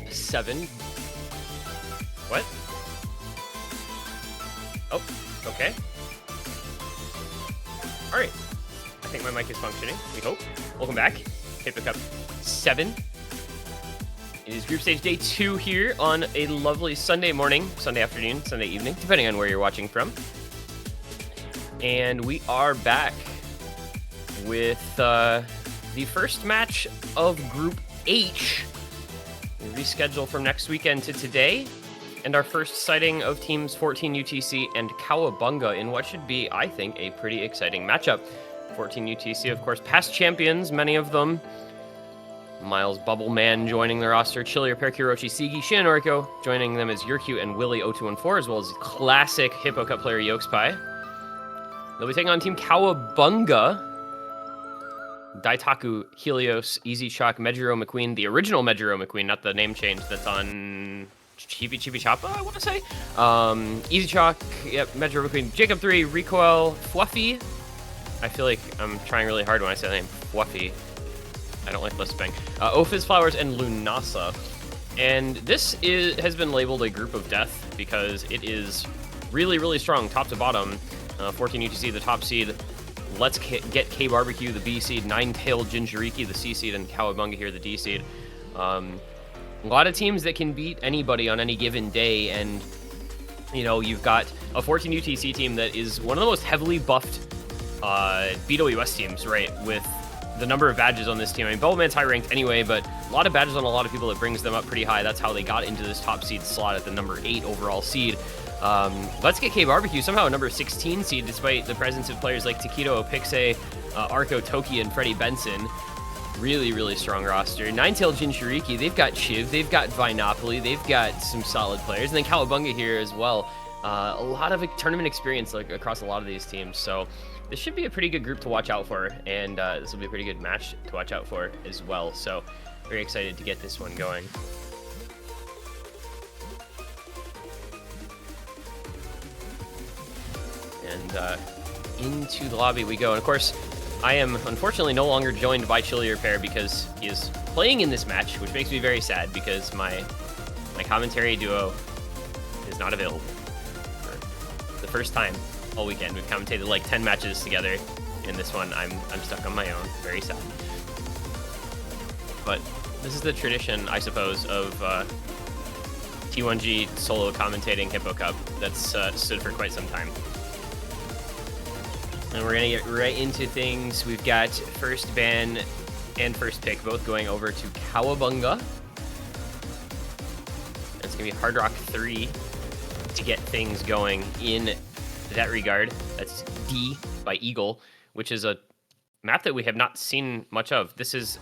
7. What? Oh, okay. All right. I think my mic is functioning. We hope. Welcome back. Hippo Cup 7. It is group stage day 2 here on a lovely Sunday morning, Sunday afternoon, Sunday evening, depending on where you're watching from. And we are back with the first match of Group H. We reschedule from next weekend to today, and our first sighting of teams 14 UTC and Cowabunga in what should be, I think, a pretty exciting matchup. 14 UTC, of course, past champions, many of them. Miles Bubble Man joining the roster, Chilier, Per, Kirochi, Sigi, Shin, Noriko. Joining them is Yurkyu and Willie 0214, as well as classic Hippo Cup player Yokespie. They'll be taking on Team Cowabunga. Daitaku, Helios, Easy Shock, Mejiro McQueen, the original Mejiro McQueen, not the name change that's on Chibi Chappa, I want to say. Easy Shock, yep, Mejiro McQueen, Jacob 3, Recoil, Fluffy. I feel like I'm trying really hard when I say the name Fluffy. I don't like lisping. Ophiz Flowers and Lunasa. And this has been labeled a group of death because it is really, really strong, top to bottom. 14 UTC, the top seed. Let's get K Barbecue, the B seed. Nine-tailed Jinchuriki, the C seed, and Cowabunga here, the D seed. A lot of teams that can beat anybody on any given day, and you know, you've got a 14 UTC team that is one of the most heavily buffed BWS teams, right? With the number of badges on this team. I mean, Bubbleman's high ranked anyway, but a lot of badges on a lot of people that brings them up pretty high. That's how they got into this top seed slot at the number 8 overall seed. Let's get K Barbecue somehow a number 16 seed despite the presence of players like Taquito, Pixe, Arco, Toki, and Freddie Benson. Really, really strong roster. Nine-tailed Jinchuriki, they've got Chiv, they've got Vinopoli, they've got some solid players, and then Cowabunga here as well. A lot of tournament experience across a lot of these teams, so this should be a pretty good group to watch out for, and this will be a pretty good match to watch out for as well. So very excited to get this one going. And into the lobby we go. And of course, I am unfortunately no longer joined by Chilier Pair because he is playing in this match, which makes me very sad because my commentary duo is not available for the first time all weekend. We've commentated like 10 matches together. In this one, I'm stuck on my own. Very sad. But this is the tradition, I suppose, of T1G solo commentating Hippo Cup that's stood for quite some time. And we're going to get right into things. We've got first ban and first pick both going over to Cowabunga. It's going to be Hard Rock 3 to get things going in that regard. That's D by Eagle, which is a map that we have not seen much of. This has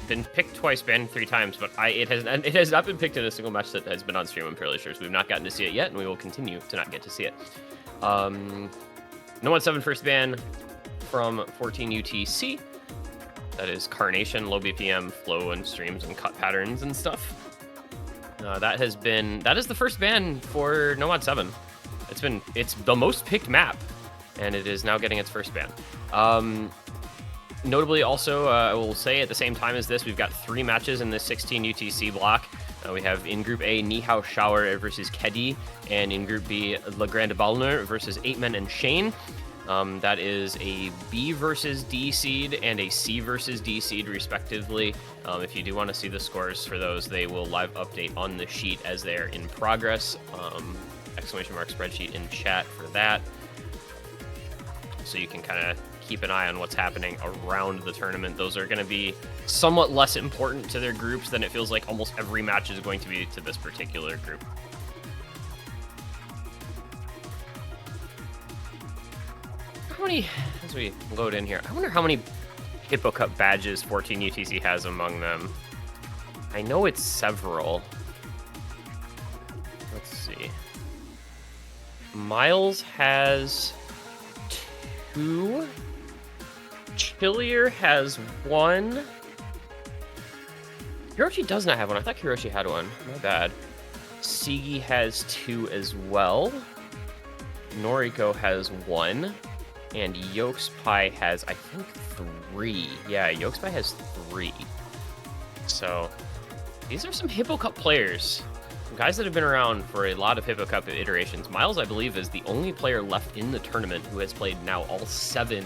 been picked twice, banned 3 times, but it has not been picked in a single match that has been on stream, I'm fairly sure. So we've not gotten to see it yet, and we will continue to not get to see it. No 7 first ban from 14 UTC. That is Carnation, low BPM, flow and streams and cut patterns and stuff. That is the first ban for No 7. It's the most picked map, and it is now getting its first ban. Notably, also, I will say at the same time as this, we've got 3 matches in this 16 UTC block. We have in Group A, Nihao Shower versus Kedi, and in Group B, La Grande Ballner versus 8Men and Shane. That is a B versus D seed and a C versus D seed, respectively. If you do want to see the scores for those, they will live update on the sheet as they are in progress. Exclamation mark spreadsheet in chat for that. So you can kind of keep an eye on what's happening around the tournament. Those are going to be somewhat less important to their groups than it feels like almost every match is going to be to this particular group. How many, as we load in here, I wonder how many Hippo Cup badges 14 UTC has among them. I know it's several. Let's see. Miles has 2. Chilier has 1. Hiroshi does not have one. I thought Hiroshi had one. My bad. Sigi has 2 as well. Noriko has 1. And Yolkspie has, I think, 3. Yeah, Yolkspie has 3. So these are some Hippo Cup players. Some guys that have been around for a lot of Hippo Cup iterations. Miles, I believe, is the only player left in the tournament who has played now all 7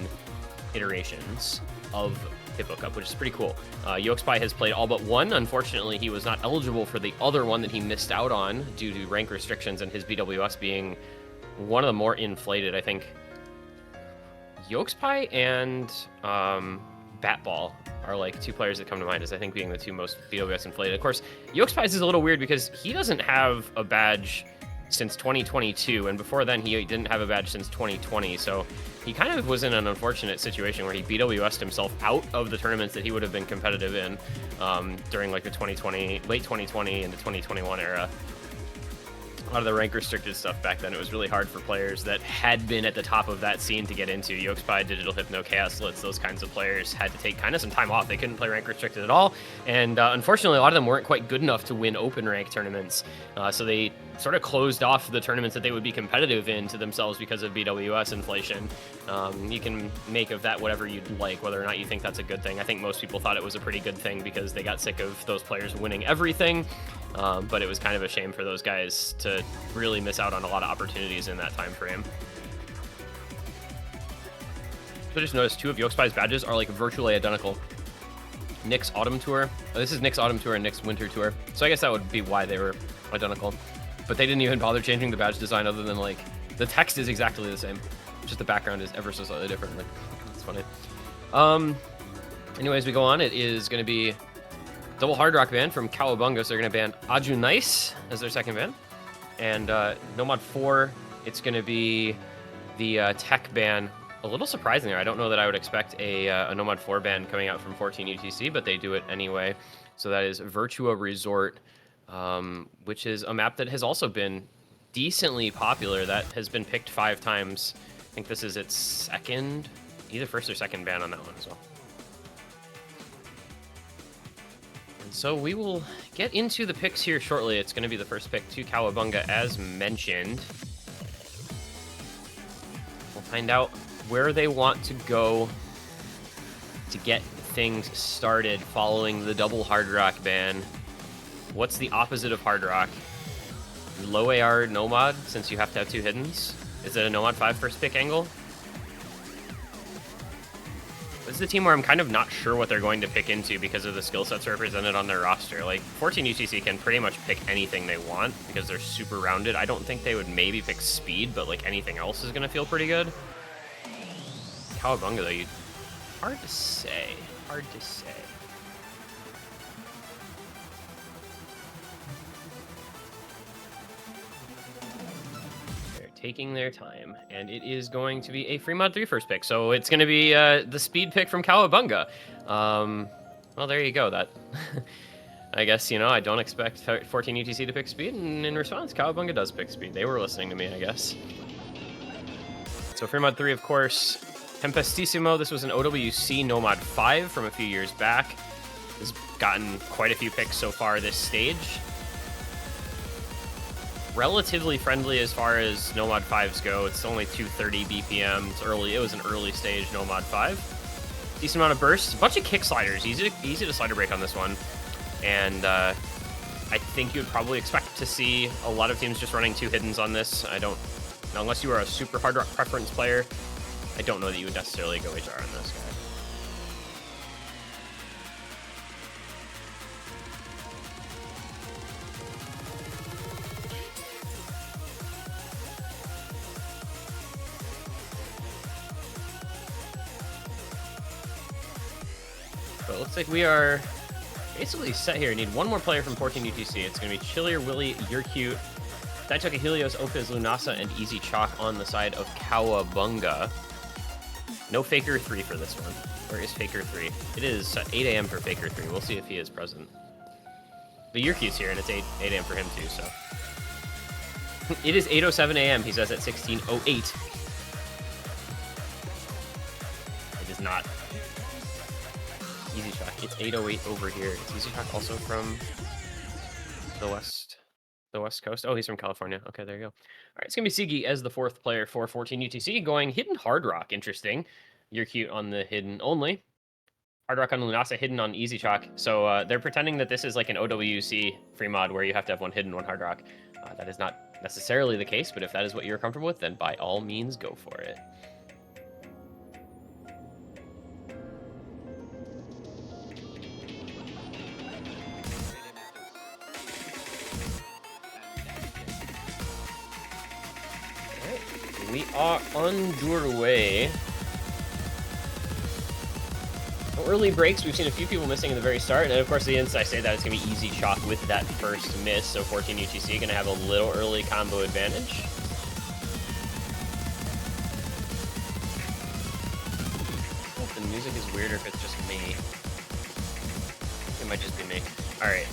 iterations of Hippo Cup, which is pretty cool. Yolkspie has played all but 1. Unfortunately, he was not eligible for the other one that he missed out on due to rank restrictions and his BWS being one of the more inflated, I think. Yolkspie and Batball are like 2 players that come to mind as I think being the 2 most BWS inflated. Of course, Yolkspie is a little weird because he doesn't have a badge since 2022, and before then he didn't have a badge since 2020, so he kind of was in an unfortunate situation where he BWS'd himself out of the tournaments that he would have been competitive in during like the late 2020 into 2021 era. A lot of the rank restricted stuff back then, it was really hard for players that had been at the top of that scene to get into. Yolkspie, Digital Hypno, Chaos Blitz, those kinds of players had to take kind of some time off. They couldn't play rank restricted at all, and unfortunately a lot of them weren't quite good enough to win open rank tournaments, so they sort of closed off the tournaments that they would be competitive in to themselves because of BWS inflation. You can make of that whatever you'd like, whether or not you think that's a good thing. I think most people thought it was a pretty good thing because they got sick of those players winning everything. But it was kind of a shame for those guys to really miss out on a lot of opportunities in that time frame. So just noticed 2 of Yolkspie's badges are like virtually identical. Nick's Autumn Tour. Oh, this is Nick's Autumn Tour and Nick's Winter Tour. So I guess that would be why they were identical. But they didn't even bother changing the badge design other than like the text is exactly the same. Just the background is ever so slightly different. Like, that's funny. Anyways, we go on. It is going to be double hard rock ban from Cowabunga, so they're going to ban Aju Nice as their second ban. And Nomad 4, it's going to be the tech ban. A little surprising there. I don't know that I would expect a Nomad 4 ban coming out from 14 UTC, but they do it anyway. So that is Virtua Resort, which is a map that has also been decently popular. That has been picked 5 times. I think this is its second, either first or second ban on that one as well. So we will get into the picks here shortly. It's going to be the first pick to Cowabunga, as mentioned. We'll find out where they want to go to get things started following the double hard rock ban. What's the opposite of hard rock? Low AR Nomad, since you have to have 2 hiddens. Is it a Nomad 5 first pick angle? This is a team where I'm kind of not sure what they're going to pick into because of the skill sets represented on their roster. Like, 14 UTC can pretty much pick anything they want because they're super rounded. I don't think they would maybe pick speed, but like anything else is going to feel pretty good. Cowabunga, though, hard to say. Hard to say. Taking their time, and it is going to be a free mod 3 first pick, so it's going to be the speed pick from Cowabunga. Well, there you go. That I guess, you know, I don't expect 14 UTC to pick speed, and in response, Cowabunga does pick speed. They were listening to me, I guess. So free mod 3, of course, Tempestissimo. This was an OWC Nomad 5 from a few years back. Has gotten quite a few picks so far this stage. Relatively friendly as far as Nomad 5s go. It's only 230 BPM. It's early. It was an early stage Nomad 5. Decent amount of bursts. A bunch of kick sliders. Easy to slider break on this one. And I think you would probably expect to see a lot of teams just running 2 hiddens on this. Unless you are a super hard rock preference player, I don't know that you would necessarily go HR on this guy. But it looks like we are basically set here. Need one more player from 14 UTC. It's going to be Chillier, Willie, You're Cute, Daitoka Helios, Opiz, Lunasa, and Easy Chalk on the side of Cowabunga. No Faker 3 for this one. Where is Faker 3? It is 8 a.m. for Faker 3. We'll see if he is present. But You're Cute's here, and it's 8 a.m. for him too, so. It is 8:07 a.m. He says at 16:08. It is not. Easy Chalk. It's 8:08 over here. Is Easy Chalk also from the west? the West Coast. Oh, he's from California. Okay, there you go. All right, it's gonna be Sigi as the 4th player for 14 UTC, going hidden Hard Rock. Interesting. You're cute on the hidden only. Hard Rock on Lunasa, hidden on Easy Chalk. So they're pretending that this is like an OWC free mod where you have to have one hidden, one Hard Rock. That is not necessarily the case, but if that is what you're comfortable with, then by all means, go for it. We are underway. Early breaks, we've seen a few people missing in the very start, and of course the inside say that it's going to be Easy Chalk with that first miss, so 14 UTC going to have a little early combo advantage. I don't know if the music is weird or if it's just me. It might just be me. Alright.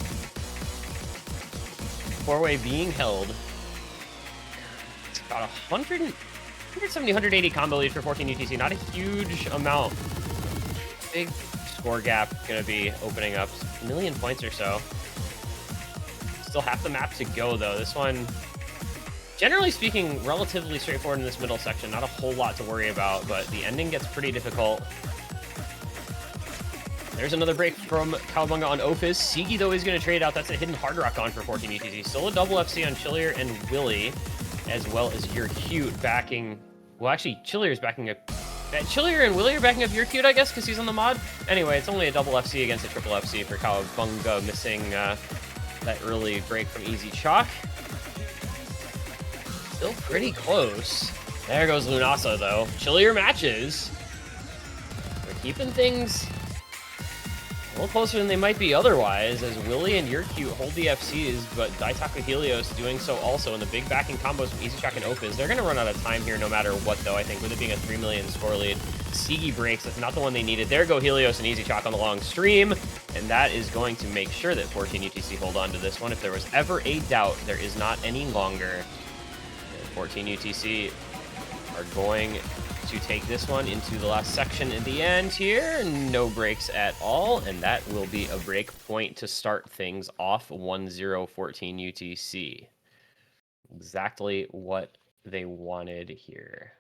4-way being held. It's got 170, 180 combo lead for 14 UTC. Not a huge amount. Big score gap gonna be opening up. A million points or so. Still half the map to go, though. This one, generally speaking, relatively straightforward in this middle section. Not a whole lot to worry about, but the ending gets pretty difficult. There's another break from Cowabunga on Ophis. Sigi, though, is going to trade out. That's a hidden Hard Rock on for 14 UTC. Still a double FC on Chillier and Willie, as well as You're Cute backing... Well, actually, Chillier's backing up... Chillier and Willie are backing up You're Cute, I guess, because he's on the mod. Anyway, it's only a double FC against a triple FC for Cowabunga, missing that early break from Easy Chalk. Still pretty close. There goes Lunasa, though. Chillier matches. We're keeping things a little closer than they might be otherwise, as Willie and You're Cute hold the FCs, but Daitaku Helios doing so also in the big backing combos from Easy Chalk and Ophis. They're going to run out of time here no matter what, though, I think, with it being a 3 million score lead. Sigi breaks. That's not the one they needed. There go Helios and Easy Chalk on the long stream, and that is going to make sure that 14 UTC hold on to this one. If there was ever a doubt, there is not any longer. And 14 UTC are going to take this one into the last section in the end here. No breaks at all, and that will be a break point to start things off. 1-0 14 UTC. Exactly what they wanted here.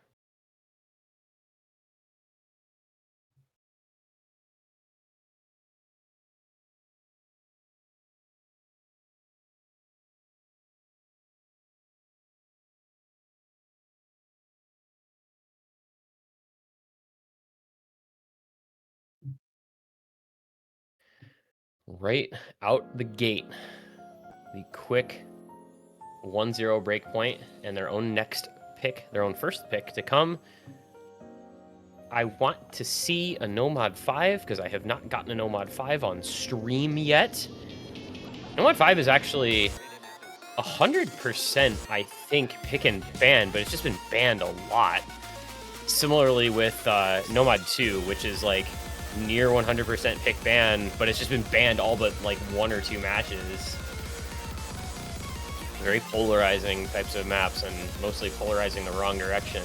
Right out the gate, the quick 1-0 break point and their own next pick, their own first pick to come. I want to see a Nomad 5 because I have not gotten a Nomad 5 on stream yet. Nomad 5 is actually 100%, I think, pick and ban, but it's just been banned a lot. Similarly with Nomad 2, which is like near 100% pick ban, but it's just been banned all but like 1 or 2 matches. Very polarizing types of maps, and mostly polarizing the wrong direction.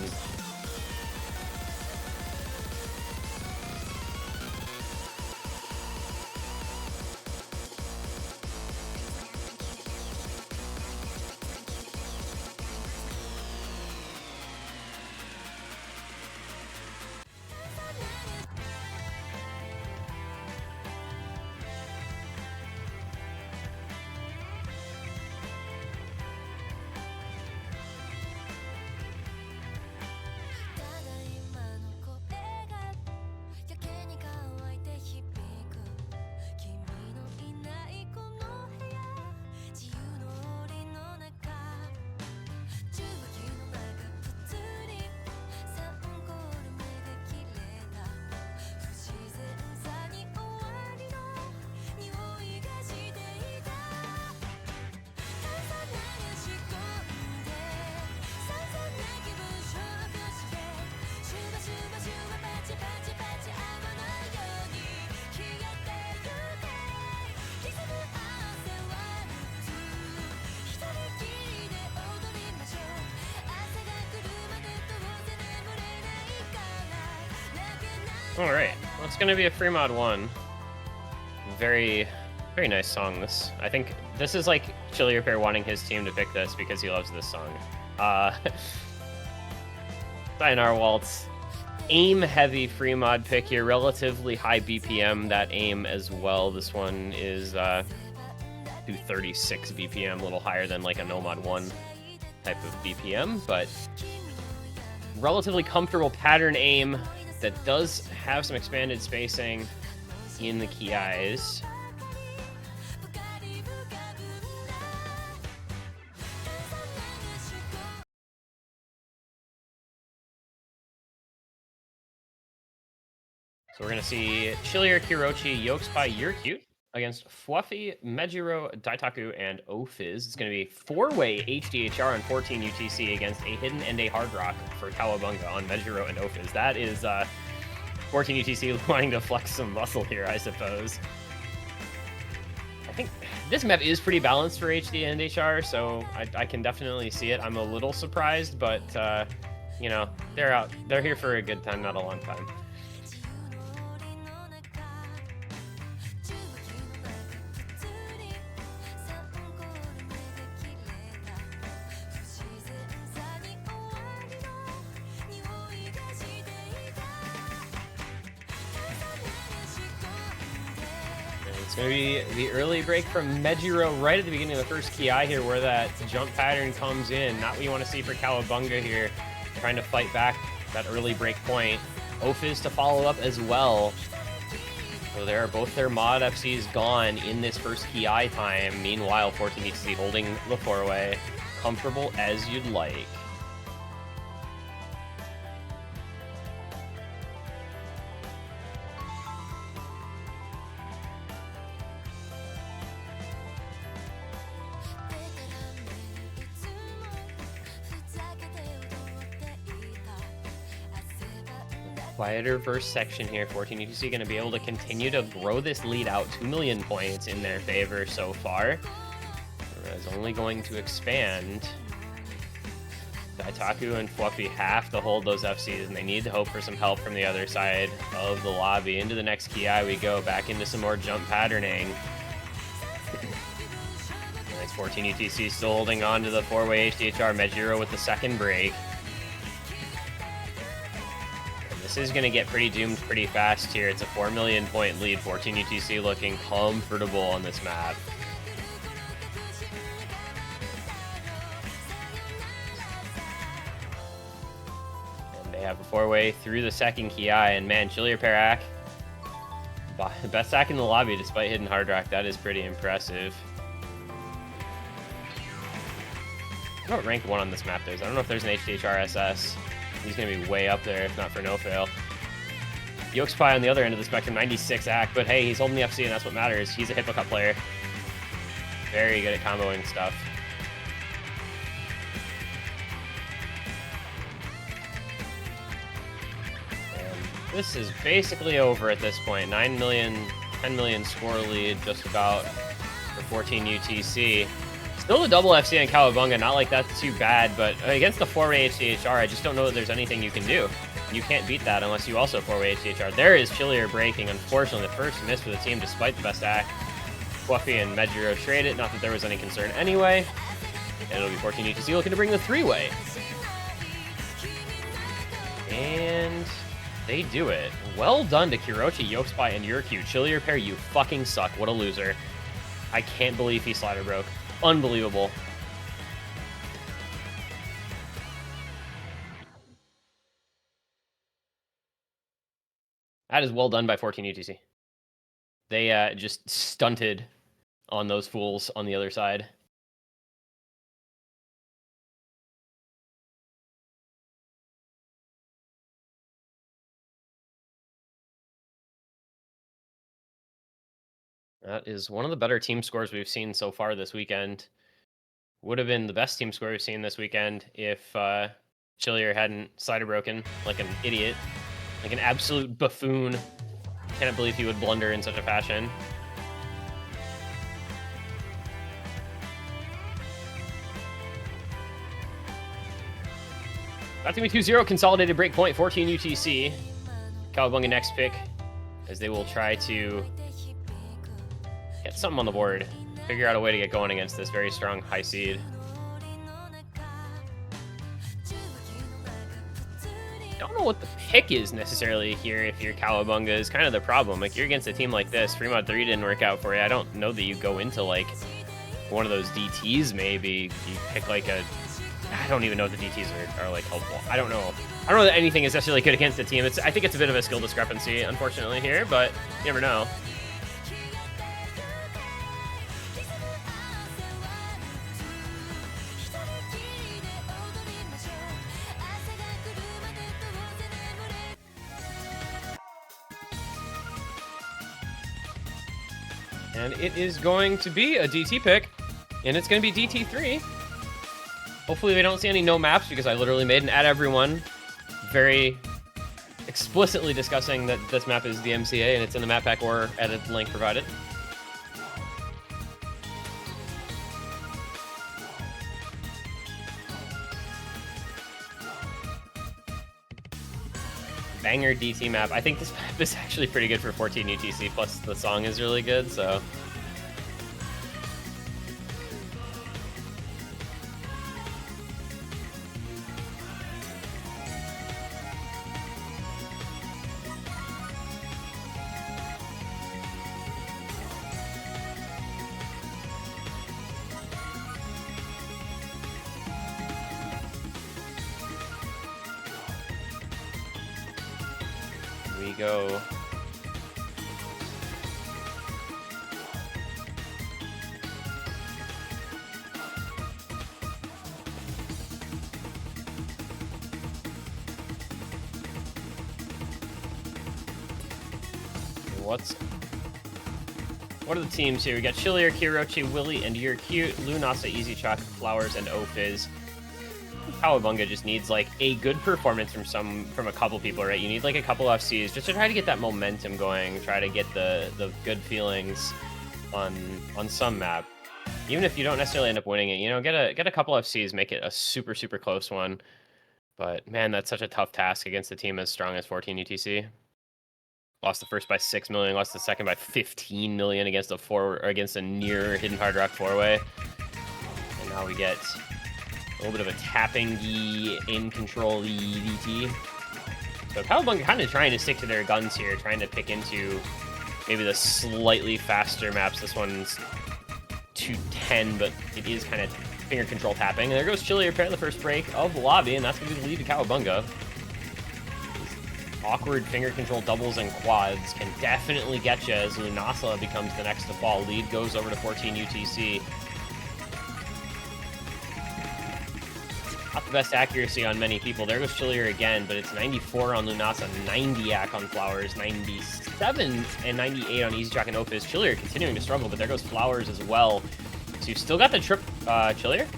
All right, well, it's going to be a free mod 1. Very Very nice song. This, I think this is like Chili Repair wanting his team to pick this because he loves this song. Sayonara Waltz. Aim heavy free mod pick here, relatively high BPM, that aim as well. This one is 236 BPM, a little higher than like a Nomad 1 type of BPM, but relatively comfortable pattern aim that does have some expanded spacing in the key eyes. So we're going to see Chilier, Kirochi, Yokes by You're Cute against Fluffy, Mejiro, Daitaku, and Ophiz. It's going to be 4-way HDHR on 14 UTC against a Hidden and a Hard Rock for Cowabunga on Mejiro and Ophiz. That is 14 UTC wanting to flex some muscle here, I suppose. I think this map is pretty balanced for HD and HR, so I can definitely see it. I'm a little surprised, but, you know, they're here for a good time, not a long time. It's going to be the early break from Mejiro right at the beginning of the first ki here, where that jump pattern comes in. Not what you want to see for Cowabunga here, trying to fight back that early break point. Ophiz to follow up as well. So there are both their mod FCs gone in this first ki time. Meanwhile, 14 UTC holding the 4-way. Comfortable as you'd like. Quieter verse section here. 14 UTC going to be able to continue to grow this lead out. 2 million points in their favor so far. It's only going to expand. Daitaku and Fluffy have to hold those FCs, and they need to hope for some help from the other side of the lobby. Into the next ki we go, back into some more jump patterning. Nice 14 UTC still holding on to the 4-way HDHR. Mejiro with the second break. This is going to get pretty doomed pretty fast here. It's a 4 million point lead. 14 UTC looking comfortable on this map. And they have a 4-way through the second ki, and man, Chili Repair Ack, best ack in the lobby despite Hidden Hard Rock. That is pretty impressive. I don't know what rank 1 on this map is. I don't know if there's an HDHR SS. He's going to be way up there, if not for no fail. Yokes Pie on the other end of the spectrum, 96 act, but hey, he's holding the FC, and that's what matters. He's a Hippo Cup player. Very good at comboing stuff. And this is basically over at this point. 9 million, 10 million score lead, just about, for 14 UTC. Still a double FC on Cowabunga, not like that's too bad, but against the 4-way HDHR, I just don't know that there's anything you can do. You can't beat that unless you also 4-way HDHR. There is Chilier breaking, unfortunately, the first miss for the team despite the best act. Fluffy and Mejiro trade it, not that there was any concern anyway. And it'll be 14 UTC looking to bring the 3-way. And they do it. Well done to Kirochi, Yokespy, and You're Cute. Chili Repair, you fucking suck. What a loser. I can't believe he slider broke. Unbelievable. That is well done by 14 UTC. They just stunted on those fools on the other side. That is one of the better team scores we've seen so far this weekend. Would have been the best team score we've seen this weekend if Chilier hadn't slider broken like an idiot, like an absolute buffoon. Cannot believe he would blunder in such a fashion. That's going to be 2-0, consolidated break point, 14 UTC. Cowabunga next pick, as they will try to Get something on the board. Figure out a way to get going against this very strong high seed. Don't know what the pick is necessarily here if you're Cowabunga is kind of the problem. Like, you're against a team like this. 3mod 3 didn't work out for you. I don't know that you go into, like, one of those DTs maybe. You pick, like, a... I don't even know if the DTs are like, helpful. I don't know. I don't know that anything is necessarily good against the team. I think it's a bit of a skill discrepancy, unfortunately, here, but you never know. And it is going to be a DT pick, and it's going to be DT3. Hopefully we don't see any no maps, because I literally made an add everyone very explicitly discussing that this map is the MCA, and it's in the map pack or edit link provided. Banger DT map. I think this map is actually pretty good for 14 UTC, plus the song is really good, so... we go. What are the teams here? We got Chillier, Kirochi, Willy, and You're Cute, Lunasa, Easy Chalk, Flowers, and Ophiz. Cowabunga just needs like a good performance from a couple people, right? You need like a couple FCs just to try to get that momentum going, try to get the good feelings on some map. Even if you don't necessarily end up winning it, you know, get a couple FCs, make it a super close one. But man, that's such a tough task against a team as strong as 14 UTC. Lost the first by 6 million, lost the second by 15 million against a near Hidden Hard Rock 4-way. And now we get a little bit of a tapping-y, aim control-y DT. So Cowabunga kind of trying to stick to their guns here, trying to pick into maybe the slightly faster maps. This one's 210, but it is kind of finger control tapping. And there goes Chillier pairing the first break of the lobby, and that's going to be the lead to Cowabunga. Awkward finger control doubles and quads can definitely get you as Lunasa becomes the next to fall. Lead goes over to 14 UTC. Not the best accuracy on many people. There goes Chillier again, but it's 94 on Lunasa, 90 on Flowers, 97 and 98 on Easy Chalk and Ophiz. Chillier continuing to struggle, but there goes Flowers as well. So you've still got the trip, Chillier?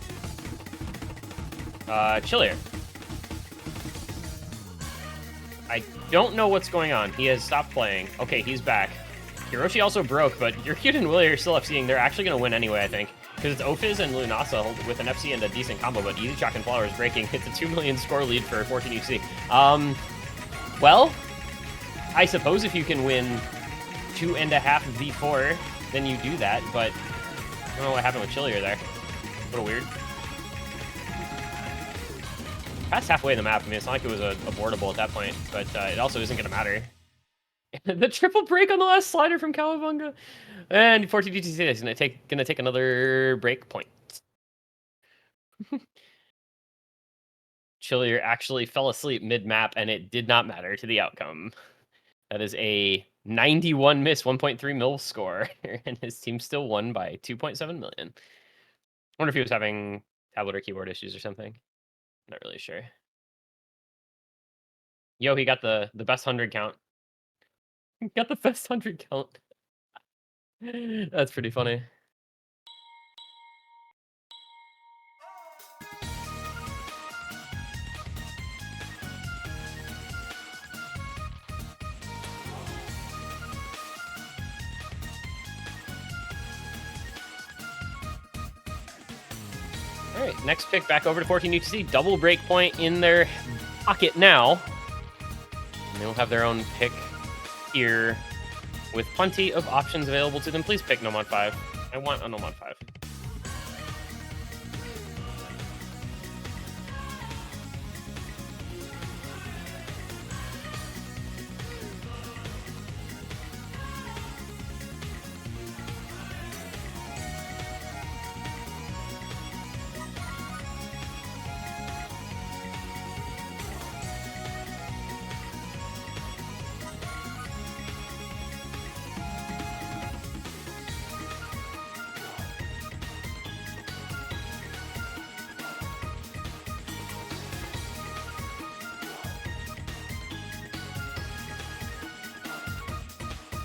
Chillier. I don't know what's going on. He has stopped playing. Okay, he's back. Hiroshi also broke, but You're Cute and Willy are still FCing. They're actually going to win anyway, I think. Because it's Ophiz and Lunasa with an FC and a decent combo, but Easy Chalk and Flowers breaking. It's a 2 million score lead for 14 UC. Well, I suppose if you can win 2.5 V4, then you do that, but I don't know what happened with Chillier there. A little weird. Past halfway in the map. I mean, it's not like it was a boardable at that point, but it also isn't going to matter. The triple break on the last slider from Cowabunga. And 14 DTC is going to take another break point. Chillier actually fell asleep mid-map, and it did not matter to the outcome. That is a 91 miss, 1.3 mil score, and his team still won by 2.7 million. I wonder if he was having tablet or keyboard issues or something. Not really sure. Yo, he got the best 100 count. He got the best 100 count. That's pretty funny. All right, next pick back over to 14 UTC. Double break point in their pocket now. And they'll have their own pick here with plenty of options available to them. Please pick Nomon 5. I want a Nomon 5.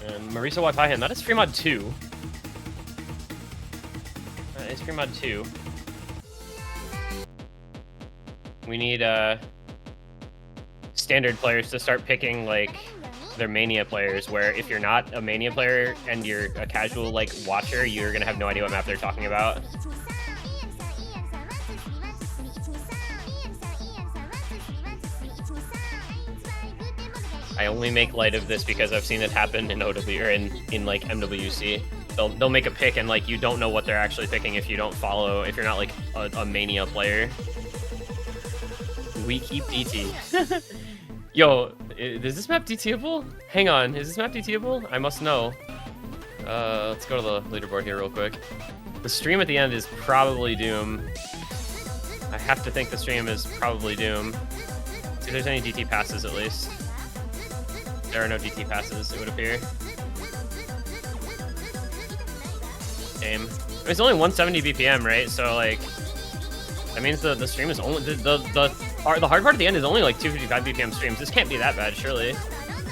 And Marisa Waipahan, that is free mod 2. That is free mod 2. We need standard players to start picking like their Mania players, where if you're not a Mania player and you're a casual like watcher, you're gonna have no idea what map they're talking about. I only make light of this because I've seen it happen in OW or in like MWC. They'll make a pick and like you don't know what they're actually picking if you don't follow, if you're not like a Mania player. We keep DT. Yo, is this map DTable? Hang on, is this map DTable? I must know. Let's go to the leaderboard here real quick. The stream at the end is probably Doom. I have to think the stream is probably Doom. See if there's any DT passes at least. There are no DT passes, it would appear. Game. It's only 170 BPM, right? So like, that means the stream is only the hard part at the end is only like 255 BPM streams. This can't be that bad, surely.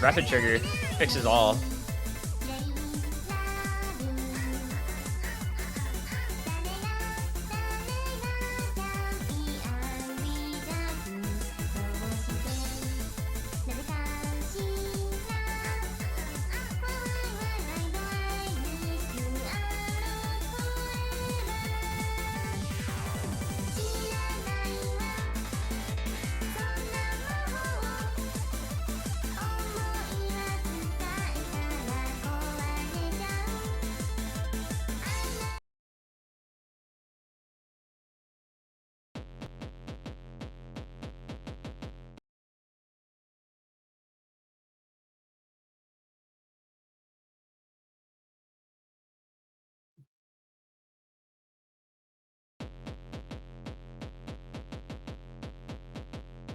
Rapid trigger fixes all.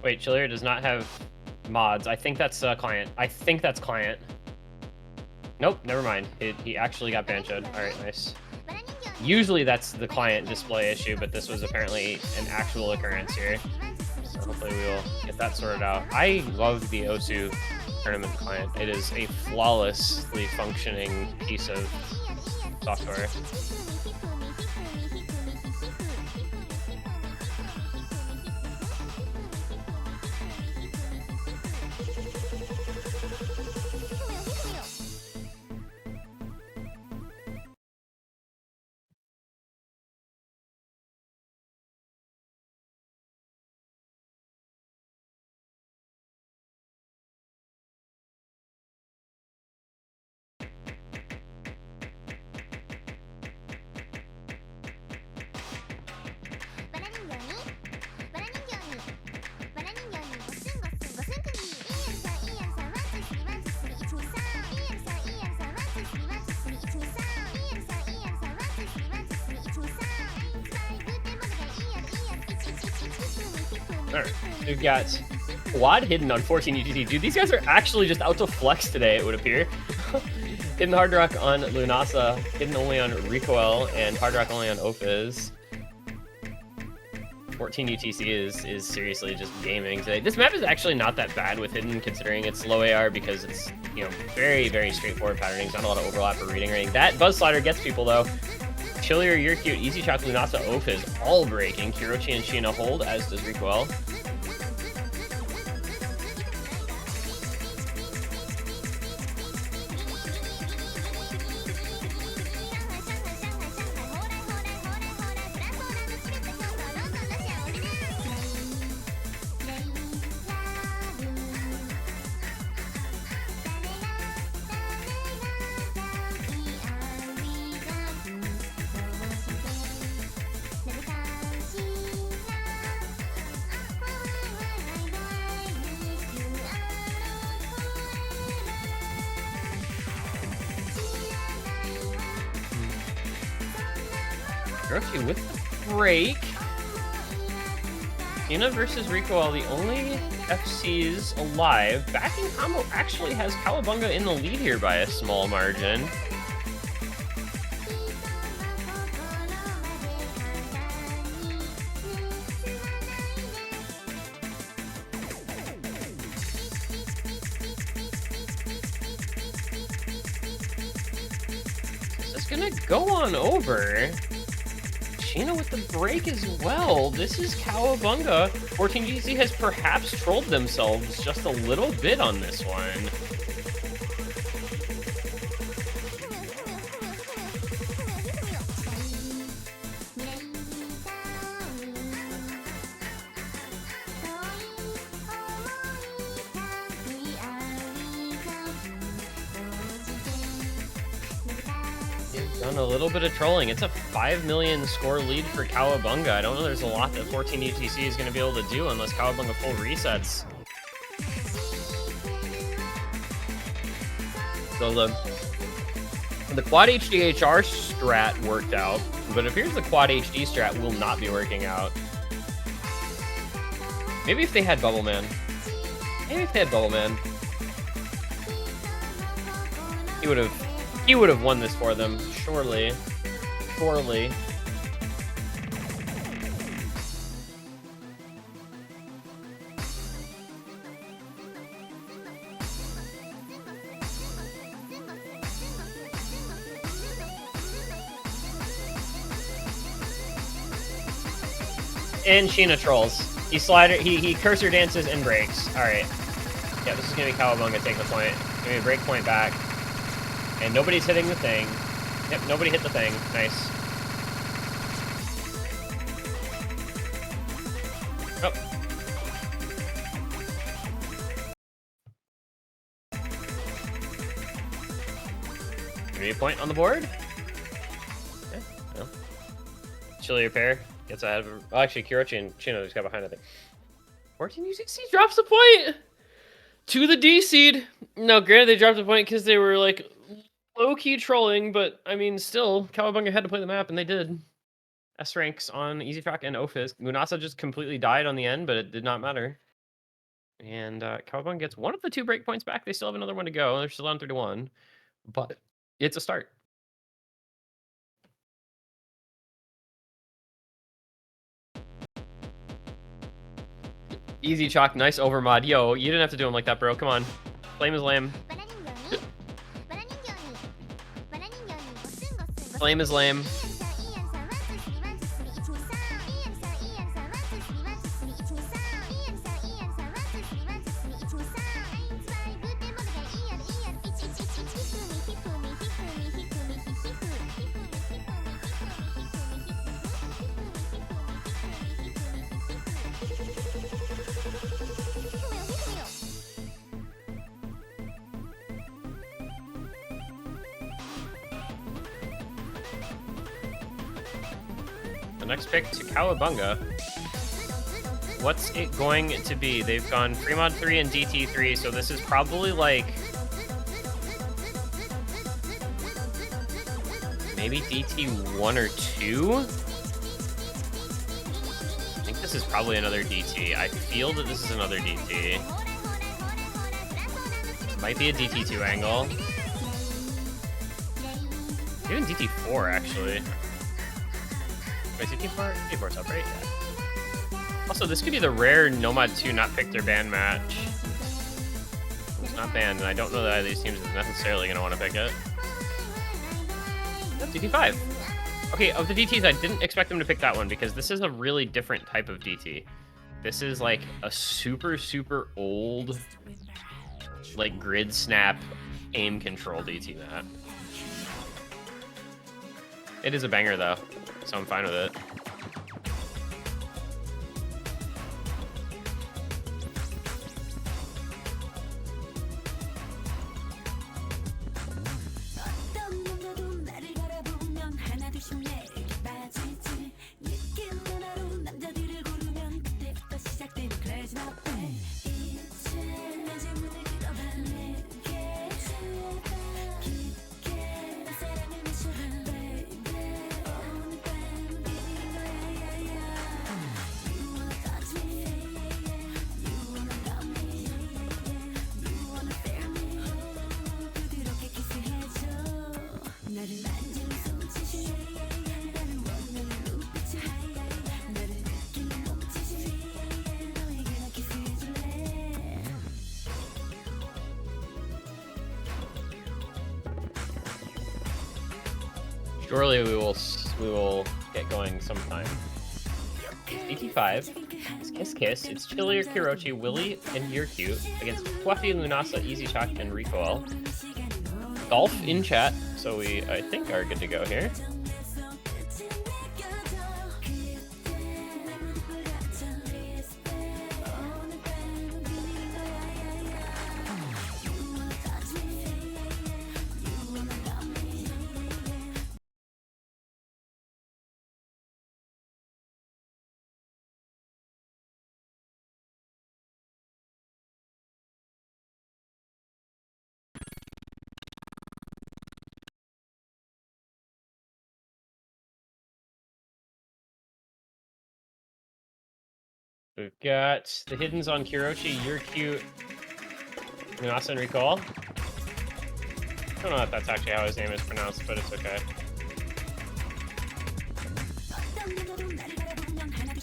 Wait, Chiller does not have mods. I think that's client. I think that's client. Nope, never mind. He actually got banchoed. Alright, nice. Usually that's the client display issue, but this was apparently an actual occurrence here. So hopefully we will get that sorted out. I love the OSU tournament client. It is a flawlessly functioning piece of software. Alright, we've got quad hidden on 14 UTC. Dude, these guys are actually just out to flex today, it would appear. Hidden Hard Rock on Lunasa, hidden only on Recoil, and Hard Rock only on Ophiz. 14 UTC is seriously just gaming today. This map is actually not that bad with hidden, considering it's low AR, because it's, you know, very, very straightforward patterning. Not a lot of overlap or reading or anything. That Buzz Slider gets people, though. Chillier, You're Cute, Easy Shock, Lunasa, Ophiz, all breaking. Kirochi and Sheena hold, as does Recoil. Hiroshi with the break. Ina versus Rico are the only FCs alive. Backing combo actually has Cowabunga in the lead here by a small margin. This is gonna go on over. Sheena with the break as well. This is Cowabunga. 14GC has perhaps trolled themselves just a little bit on this one. Done a little bit of trolling. It's a 5 million score lead for Cowabunga. I don't know there's a lot that 14 UTC is going to be able to do unless Cowabunga full resets. So the quad HDHR strat worked out, but it appears the quad HD strat will not be working out. Maybe if they had Bubble Man. Maybe if they had Bubble Man. He would have won this for them, surely. Surely. And Sheena trolls. He cursor dances and breaks. Alright. Yeah, this is gonna be Cowabunga taking the point. Give me a break point back. And nobody's hitting the thing. Yep, nobody hit the thing. Nice. Oh. 3 point on the board. Okay, well. Chillier pair gets ahead of. Oh, actually, Kirochi and Chino just got behind, I think. 14 UTC drops a point to the D seed. No, granted, they dropped a point because they were like low-key trolling, but I mean, still, Cowabunga had to play the map, and they did. S ranks on Easy Track and Ofisk. Munasa just completely died on the end, but it did not matter. And Cowabunga gets one of the 2 breakpoints back. They still have another one to go. They're still on 3-1, but it's a start. Easy Chalk, nice overmod. Yo, you didn't have to do him like that, bro. Come on. Flame is lame. Flame is lame. Next pick to Cowabunga. What's it going to be? They've gone Fremod 3 and DT 3, so this is probably like maybe DT 1 or 2. I think this is probably another DT. I feel that this is another DT. Might be a DT 2 angle. Even DT 4 actually. Wait, DT4? DT4's up, right? Yeah. Also, this could be the rare Nomad 2 not pick their ban match. It's not banned, and I don't know that either of these teams is necessarily going to want to pick it. That's DT5. Okay, of the DTs, I didn't expect them to pick that one because this is a really different type of DT. This is like a super, super old, like grid snap aim control DT map. It is a banger though, so I'm fine with it. Surely we will get going sometime. DT5. Kiss Kiss. It's Chili or Kirochi, Willy, and You're Cute against Fluffy, Lunasa, Easy Shock, and Recoil. Golf in chat, so we, I think, are good to go here. We've got the hiddens on Kirochi, You're Cute, Lunasa, and Recoil. I don't know if that's actually how his name is pronounced, but it's okay.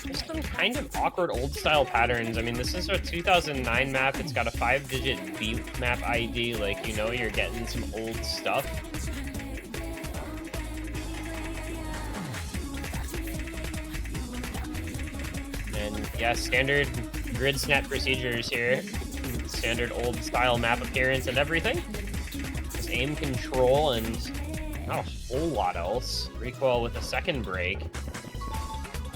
Just some kind of awkward old-style patterns. I mean, this is a 2009 map. It's got a 5-digit beat map ID. Like, you know you're getting some old stuff. And yeah, standard grid snap procedures here. Standard old style map appearance and everything. Just aim control and not a whole lot else. Recoil with a second break.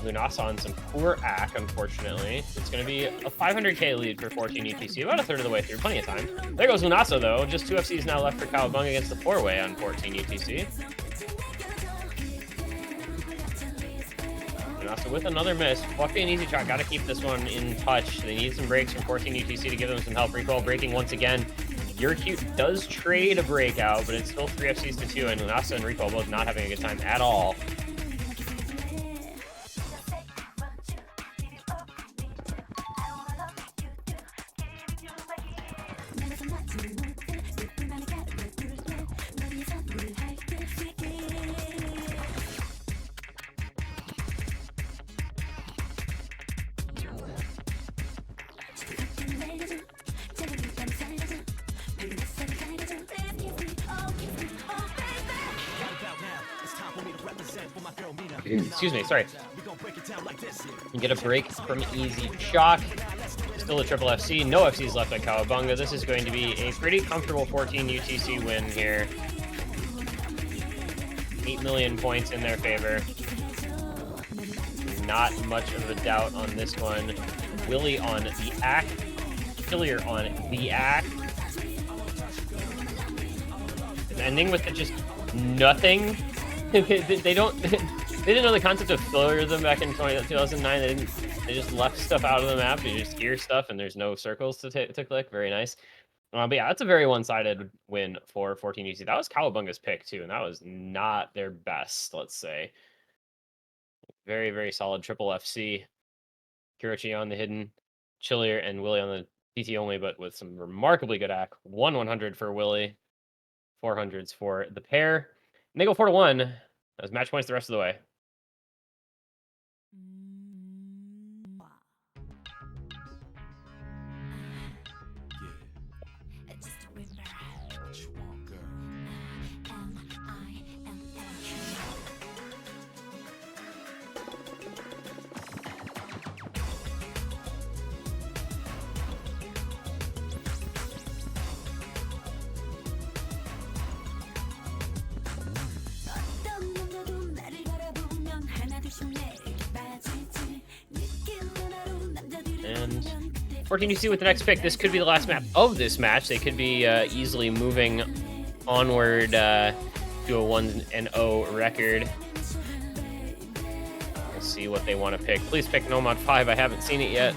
Lunasa on some poor AC, unfortunately. It's going to be a 500k lead for 14 UTC, about a third of the way through. Plenty of time. There goes Lunasa, though. Just 2 FCs now left for Cowabunga against the 4-way on 14 UTC. Lunasa with another miss. Fluffy and Easy Shot got to keep this one in touch. They need some breaks from 14 UTC to give them some help. Recoil breaking once again. You're Cute does trade a breakout, but it's still 3 FCs to 2, and Lunasa and Recoil both not having a good time at all. Excuse me, sorry. You get a break from Easy Shock. Still a triple FC. No FCs left on Cowabunga. This is going to be a pretty comfortable 14 UTC win here. 8 million points in their favor. Not much of a doubt on this one. Willy on the AC. Killier on the AC. Ending with just nothing. They don't. They didn't know the concept of floriism back in 2009. They just left stuff out of the map. You just hear stuff, and there's no circles to click. Very nice. But yeah, that's a very one-sided win for 14 UTC. That was Cowabunga's pick too, and that was not their best. Let's say. Very, very solid triple FC. Kirochi on the hidden, Chillier and Willy on the DT only, but with some remarkably good AC. 100 for Willy, 400s for the pair. And they go 4-1. That was match points the rest of the way. And 14 UTC with the next pick. This could be the last map of this match. They could be easily moving onward to a 1-0 record. We'll see what they want to pick. Please pick Nomad 5. I haven't seen it yet.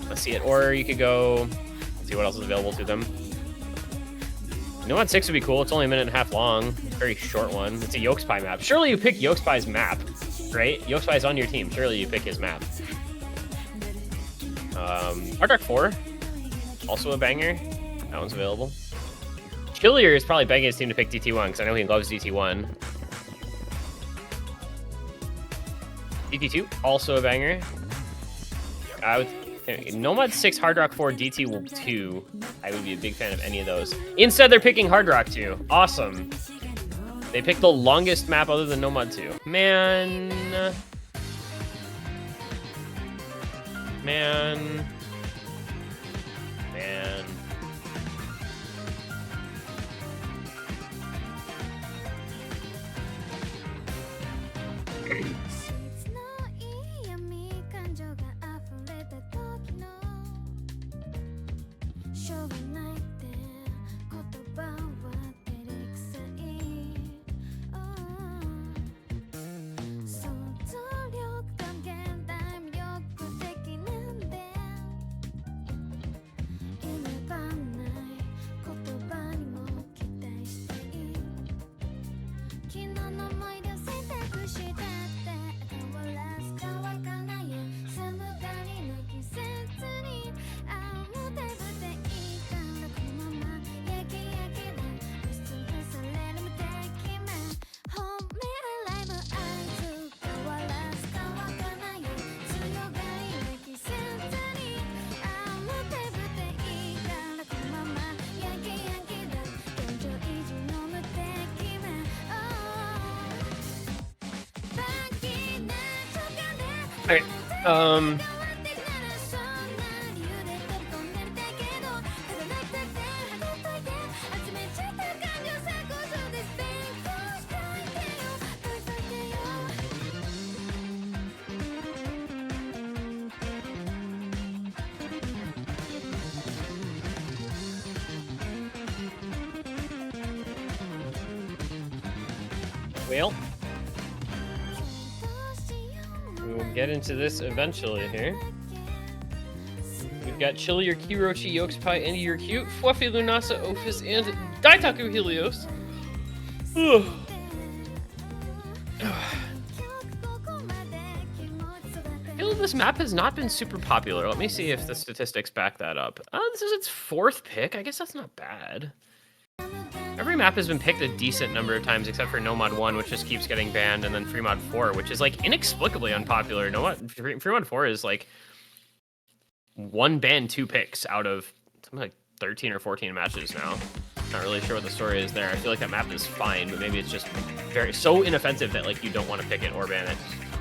Let's see it. Or you could go see what else is available to them. Nomad 6 would be cool. It's only a minute and a half long. Very short one. It's a Yokespie map. Surely you pick Yokespie's map, right? Yokespie's on your team. Surely you pick his map. Hard Rock 4, also a banger. That one's available. Chillier is probably begging his team to pick DT1 because I know he loves DT1. DT2, also a banger. I would think Nomad 6, Hard Rock 4, DT2. I would be a big fan of any of those. Instead, they're picking Hard Rock 2. Awesome. They picked the longest map other than Nomad 2. Man. Man. Man. Okay, well, we will get into this eventually here. We've got Chili or Kirochi, Yolks Pie, Andy You're Cute, Fluffy Lunasa, Ophis, and Daitaku Helios. I feel like this map has not been super popular. Let me see if the statistics back that up. This is its 4th pick. I guess that's not bad. Every map has been picked a decent number of times except for Nomad 1, which just keeps getting banned, and then Fremod 4, which is like inexplicably unpopular. Fremod 4 is like 1 ban, 2 picks out of something like 13 or 14 matches now. Not really sure what the story is there. I feel like that map is fine, but maybe it's just so inoffensive that like you don't want to pick it or ban it.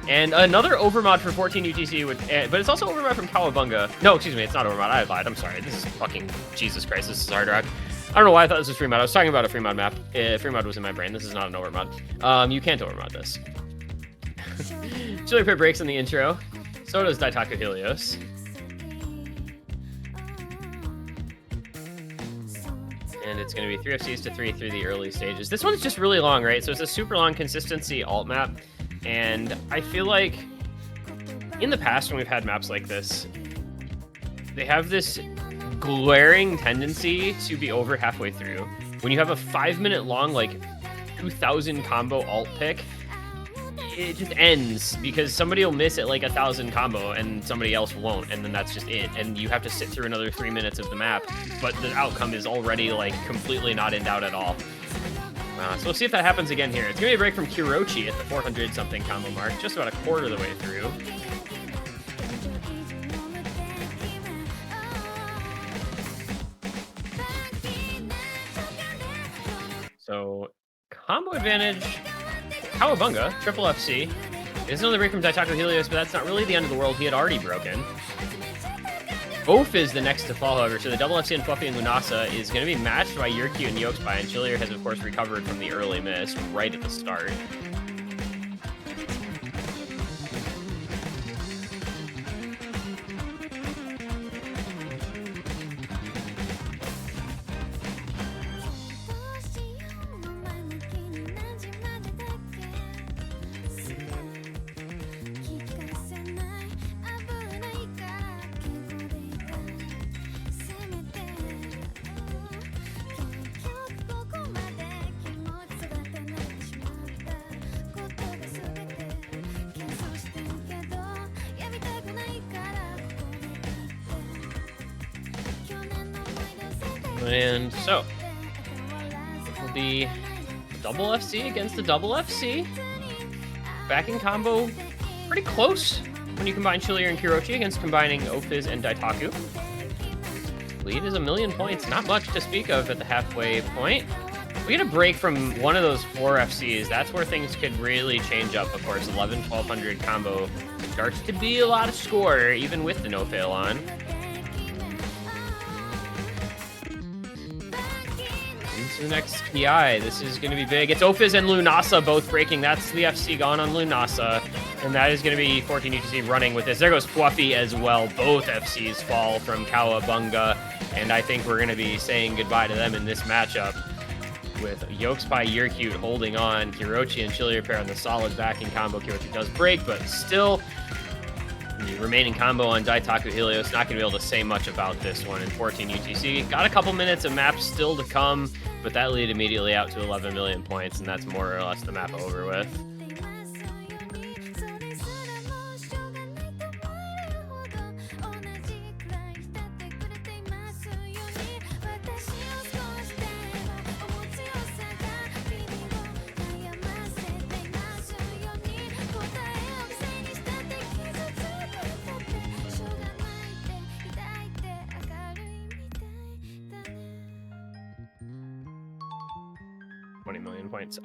And another overmod for 14 UTC, but it's also overmod from Cowabunga. No, excuse me, it's not overmod. I lied. I'm sorry. This is fucking Jesus Christ. This is Hard Rock. I don't know why I thought this was Fremod. I was talking about a Fremod map. Fremod was in my brain. This is not an overmod. You can't overmod this. Chili Pit breaks in the intro. So does Daitaku Helios. And it's going to be 3 FCs to 3 through the early stages. This one's just really long, right? So it's a super long consistency alt map. And I feel like in the past when we've had maps like this, they have this glaring tendency to be over halfway through. When you have a 5-minute long, like 2,000 combo alt pick, it just ends because somebody will miss at like 1,000 combo and somebody else won't, and then that's just it. And you have to sit through another 3 minutes of the map, but the outcome is already like completely not in doubt at all. So we'll see if that happens again here. It's gonna be a break from Kirochi at the 400 something combo mark, just about a quarter of the way through. So combo advantage, Cowabunga, triple FC. There's another break from Daitaku Helios, but that's not really the end of the world. He had already broken. Oaf is the next to fall, however, so the double FC and Fluffy and Lunasa is going to be matched by Yurkyu and Yolks Pie, and Chilier has, of course, recovered from the early miss right at the start. And so, it will be double FC against the double FC. Backing combo pretty close when you combine Chilier and Kirochi against combining Ophiz and Daitaku. Lead is 1,000,000 points, not much to speak of at the halfway point. We get a break from one of those 4 FCs. That's where things could really change up. Of course, 11-1200 combo starts to be a lot of score, even with the no fail on. Into the next PI. This is going to be big. It's Ophiz and Lunasa both breaking. That's the FC gone on Lunasa. And that is going to be 14 UTC running with this. There goes Fluffy as well. Both FCs fall from Cowabunga. And I think we're going to be saying goodbye to them in this matchup, with Yokespy Yercute holding on. Kirochi and Chillier pair on the solid backing combo. Kirochi does break, but still, the remaining combo on Daitaku Helios not going to be able to say much about this one in 14 UTC. Got a couple minutes of maps still to come, but that lead immediately out to 11 million points, and that's more or less the map over with. Points.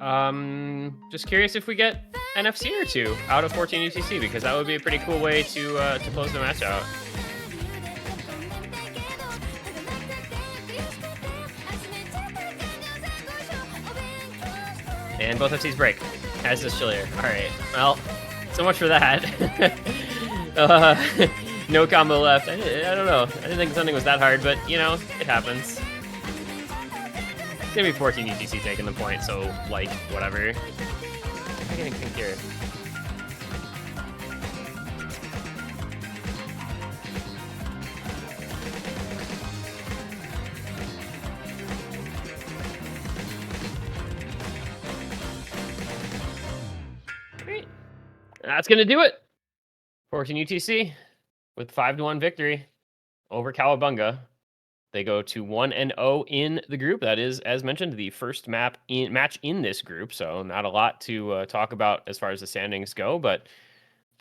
Just curious if we get an FC or 2 out of 14 UTC, because that would be a pretty cool way to close the match out. And both FCs break, as does Chillier. All right, well, so much for that. No combo left. I don't know. I didn't think something was that hard, but you know, it happens. It's gonna be 14 UTC taking the point, so like whatever. I'm getting think here. Great. That's gonna do it. 14 UTC with 5-1 victory over Cowabunga. They go to 1-0 in the group. That is, as mentioned, the first match in this group. So not a lot to talk about as far as the standings go, but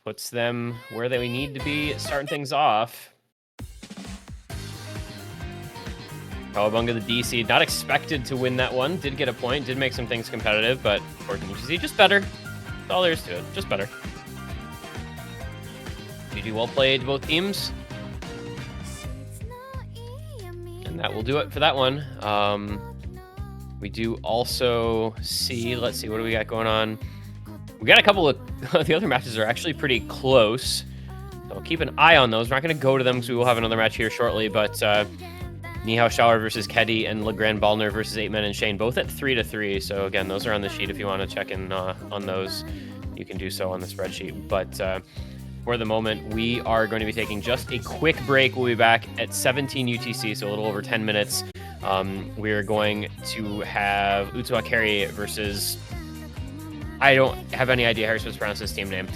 puts them where they need to be starting things off. Cowabunga, the D seed, not expected to win that one. Did get a point, did make some things competitive, but 14 UTC, just better. That's all there is to it, just better. GG, well played, both teams. And that will do it for that one. We do also see, let's see, what do we got going on? We got a couple of the other matches are actually pretty close. So keep an eye on those. We're not going to go to them because we will have another match here shortly, but Nihao Shower versus Keddy and Legrand Ballner versus 8Men and Shane, both at 3-3. So again, those are on the sheet if you want to check in on those. You can do so on the spreadsheet. But for the moment, we are going to be taking just a quick break. We'll be back at 17 UTC, so a little over 10 minutes. We're going to have Utsuwa Kerry versus... I don't have any idea how you're supposed to pronounce this team name.